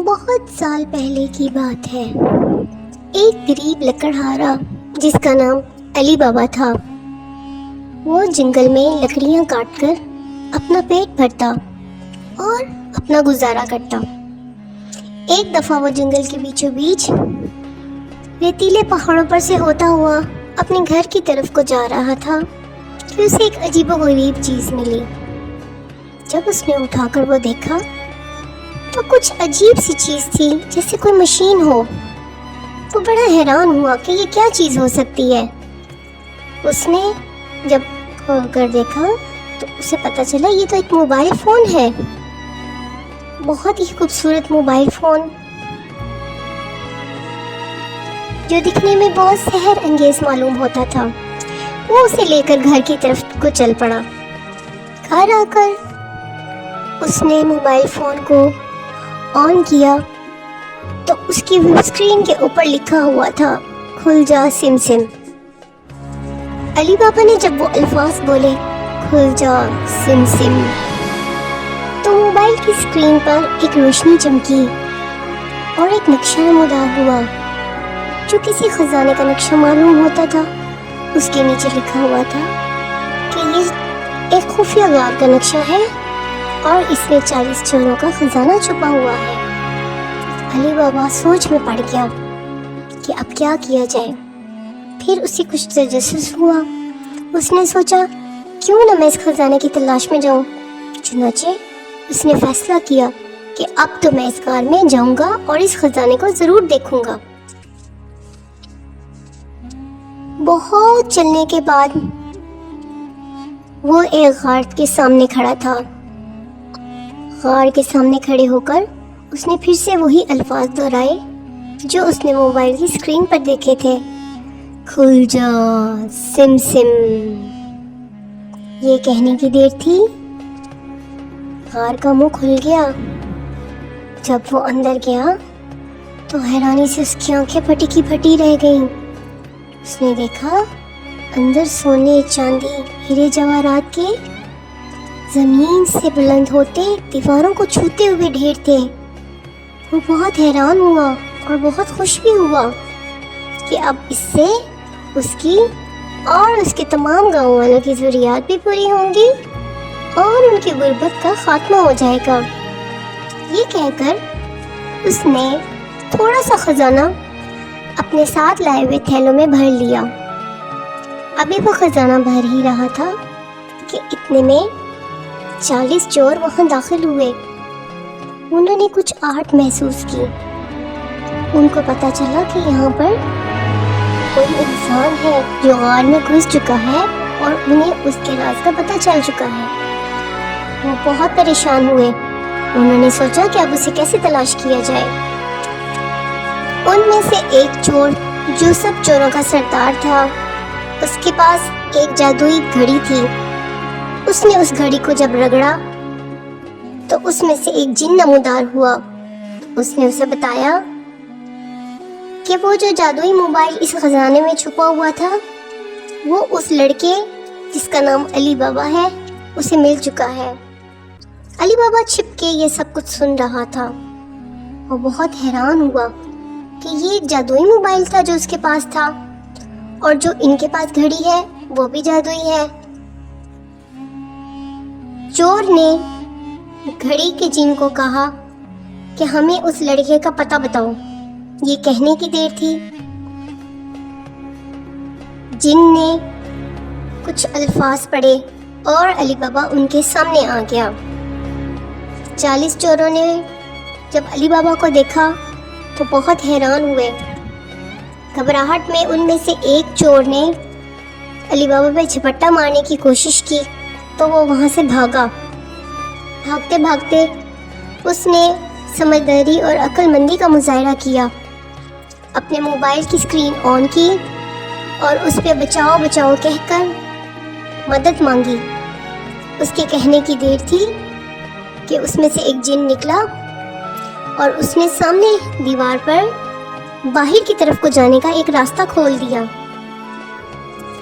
بہت سال پہلے کی بات ہے۔ ایک غریب لکڑہارا جس کا نام علی بابا تھا، وہ جنگل میں لکڑیاں کاٹ کر اپنا پیٹ بھرتا اور اپنا گزارا کرتا۔ ایک دفعہ وہ جنگل کے بیچوں بیچ ریتیلے پہاڑوں پر سے ہوتا ہوا اپنے گھر کی طرف کو جا رہا تھا کہ اسے ایک عجیب و غریب چیز ملی۔ جب اس نے اٹھا کر وہ دیکھا تو کچھ عجیب سی چیز تھی، جیسے کوئی مشین ہو۔ وہ بڑا حیران ہوا کہ یہ کیا چیز ہو سکتی ہے۔ اس نے جب کھول کر دیکھا تو اسے پتہ چلا یہ تو ایک موبائل فون ہے، بہت ہی خوبصورت موبائل فون جو دکھنے میں بہت سحر انگیز معلوم ہوتا تھا۔ وہ اسے لے کر گھر کی طرف کو چل پڑا۔ گھر آ کر اس نے موبائل فون کو آن کیا تو اس کی اسکرین کے اوپر لکھا ہوا تھا کھل جا سم سم۔ علی بابا نے جب وہ الفاظ بولے کھل جا سم سم تو موبائل کی اسکرین پر ایک روشنی چمکی اور ایک نقشہ نمودار ہوا جو کسی خزانے کا نقشہ معلوم ہوتا تھا۔ اس کے نیچے لکھا ہوا تھا کہ یہ ایک خفیہ غار کا نقشہ ہے اور اس میں 40 چوروں کا خزانہ چھپا ہوا ہے۔ علی بابا سوچ میں پڑ گیا کہ اب کیا کیا جائے۔ پھر اسے کچھ تجسس ہوا۔ اس نے سوچا کیوں نہ میں اس خزانے کی تلاش میں جاؤں۔ چنانچہ اس نے فیصلہ کیا کہ اب تو میں اس غار میں جاؤں گا اور اس خزانے کو ضرور دیکھوں گا۔ بہت چلنے کے بعد وہ ایک غار کے سامنے کھڑا تھا۔ غار کے سامنے کھڑے ہو کر اس نے پھر سے وہی الفاظ دہرائے جو اس نے موبائل کی اسکرین پر دیکھے تھے، کھل جا سم سم۔ یہ کہنے کی دیر تھی، غار کا منہ کھل گیا۔ جب وہ اندر گیا تو حیرانی سے اس کی آنکھیں پھٹی کی پھٹی رہ گئیں۔ اس نے دیکھا اندر سونے، چاندی، ہیرے جواہرات کے زمین سے بلند ہوتے دیواروں کو چھوتے ہوئے ڈھیر تھے۔ وہ بہت حیران ہوا اور بہت خوش بھی ہوا کہ اب اس سے اس کی اور اس کے تمام گاؤں والوں کی ضروریات بھی پوری ہوں گی اور ان کی غربت کا خاتمہ ہو جائے گا۔ یہ کہہ کر اس نے تھوڑا سا خزانہ اپنے ساتھ لائے ہوئے تھیلوں میں بھر لیا۔ ابھی وہ خزانہ بھر ہی رہا تھا کہ اتنے میں 40 چور وہاں داخل ہوئے۔ انہوں نے کچھ آہٹ محسوس کی۔ ان کو پتہ چلا کہ یہاں پر کوئی انسان ہے جو غار میں گھس چکا ہے اور انہیں اس کے راز کا پتہ چل چکا ہے۔ وہ بہت پریشان ہوئے۔ انہوں نے سوچا کہ اب اسے کیسے تلاش کیا جائے۔ ان میں سے ایک چور جو سب چوروں کا سردار تھا، اس کے پاس ایک جادوئی گھڑی تھی۔ اس نے اس گھڑی کو جب رگڑا تو اس میں سے ایک جن نمودار ہوا۔ اس نے اسے بتایا کہ وہ جو جادوئی موبائل اس خزانے میں چھپا ہوا تھا وہ اس لڑکے جس کا نام علی بابا ہے اسے مل چکا ہے۔ علی بابا چھپ کے یہ سب کچھ سن رہا تھا۔ وہ بہت حیران ہوا کہ یہ ایک جادوئی موبائل تھا جو اس کے پاس تھا، اور جو ان کے پاس گھڑی ہے وہ بھی جادوئی ہے۔ چور نے گھڑی کے جن کو کہا کہ ہمیں اس لڑکے کا پتہ بتاؤ۔ یہ کہنے کی دیر تھی، جن نے کچھ الفاظ پڑھے اور علی بابا ان کے سامنے آ گیا۔ 40 چوروں نے جب علی بابا کو دیکھا تو بہت حیران ہوئے۔ گھبراہٹ میں ان میں سے ایک چور نے علی بابا پہ جھپٹا مارنے کی کوشش کی تو وہ وہاں سے بھاگا۔ بھاگتے بھاگتے اس نے سمجھداری اور عقل مندی کا مظاہرہ کیا، اپنے موبائل کی اسکرین آن کی اور اس پہ بچاؤ بچاؤ کہہ کر مدد مانگی۔ اس کے کہنے کی دیر تھی کہ اس میں سے ایک جن نکلا اور اس نے سامنے دیوار پر باہر کی طرف کو جانے کا ایک راستہ کھول دیا۔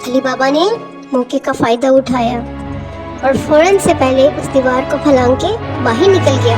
علی بابا نے موقع کا فائدہ اٹھایا اور فوراً سے پہلے اس دیوار کو پھلانگ کے باہر نکل گیا۔